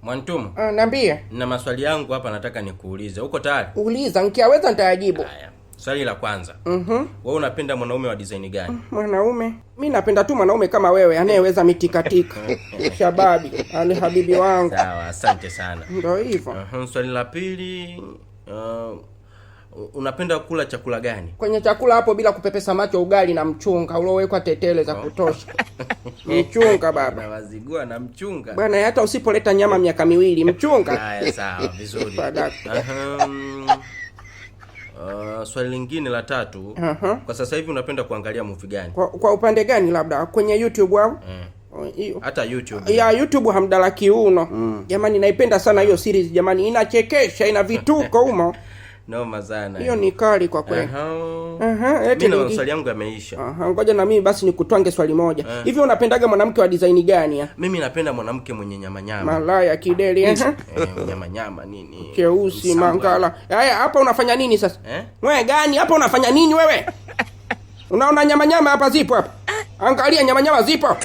Mwantumu. Niambie. Na maswali yangu hapa nataka nikuulize. Uko tayari? Uliza, nikiweza nitayajibu. Haya. Swali la kwanza. Wewe unapenda mwanaume wa design gani? Mwanaume? Mimi napenda tu mwanaume kama wewe, anayeweza mitikatika. Shababi, ali habibi wangu. Sawa, asante sana. Ndio hivyo. Swali la pili, unapenda kula chakula gani? Kwenye chakula hapo bila kupepesa macho, ugali na mchunga uliowekwa tetele za kutosha. Mchunga baba. Na wazigua na mchunga. Bwana, hata usipoleta nyama miaka 2, mchunga. Haya, sawa, vizuri. Swali lingine la tatu. Kwa sasa hivi unapenda kuangalia movie gani? Kwa upande gani, labda kwenye YouTube au? Hata YouTube. Ya YouTube Hamdala Kiuno. Jamani, naipenda sana hiyo series jamani, inachekesha, ina vituko humo. Noma sana. Hiyo ni kali kwa kweli. Mimi na maswali yangu yameisha. Ngoja na mimi basi nikutwange swali moja. Hivi unapendaga mwanamke wa design gani ya? Mimi napenda mwanamke mwenye nyama nyama. Malaya kideli nyama nyama nini? Cheusi mangala. Haya, hapa unafanya nini sasa? Wewe gani hapa unafanya nini wewe? Unaona nyama nyama hapa zipo hapa? Angalia nyama nyama zipo.